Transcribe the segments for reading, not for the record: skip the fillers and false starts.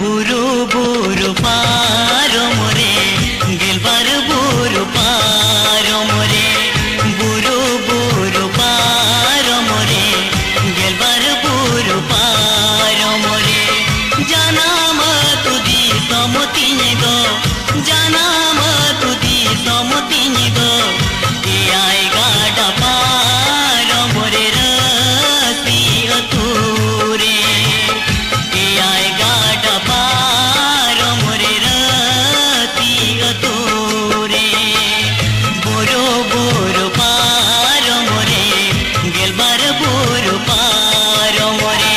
बुरु बुरु पारो मोरे गेलबार बुरु पारो मोरे बुरु बुरु पारो मोरे गेलबार बुरु पारो मोरे जानाम तुदी समतिनी गो जानाम तुदी समतिनी गो ए आय गाडा पारो मोरे रती अतुरे ए आय गाडा पारो मोरे रती अतुरे बोरो बोरो पारो मोरे गेलबार बोरो पारो मोरे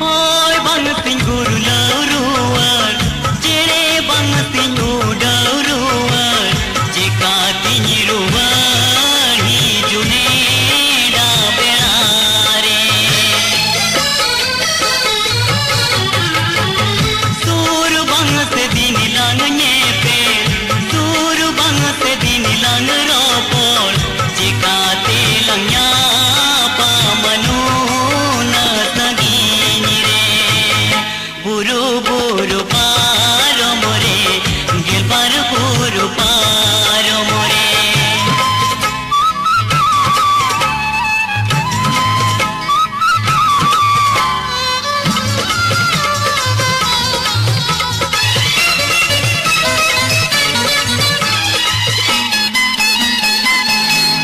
Oi bang sing guru lauruar jere bang sing udauruar jika tini ruar hi june da belare sur bang se din lang nyepe sur bang se din lang ropor jika te langnya pamanu na बुरु बुरु पारो मोरे गेलबार बुरु पारो मोरे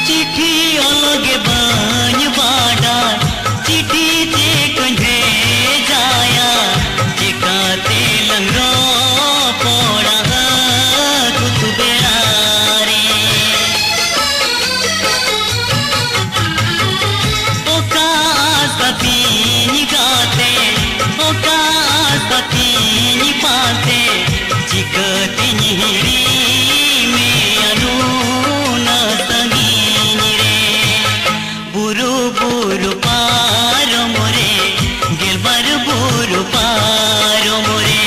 चिट्ठी अलगे बाñ बाडा चिट्ठी जे कंधे जाया जिकाते लंगरो पोड़ा कुतु बेरारे ओका सतीनी गाते ओका सतीनी पाते जिकतीनी हिरी में अनुना संगीनी रे बुरु बुरु पारो मोरे गेलबार बुरु पारो मोरे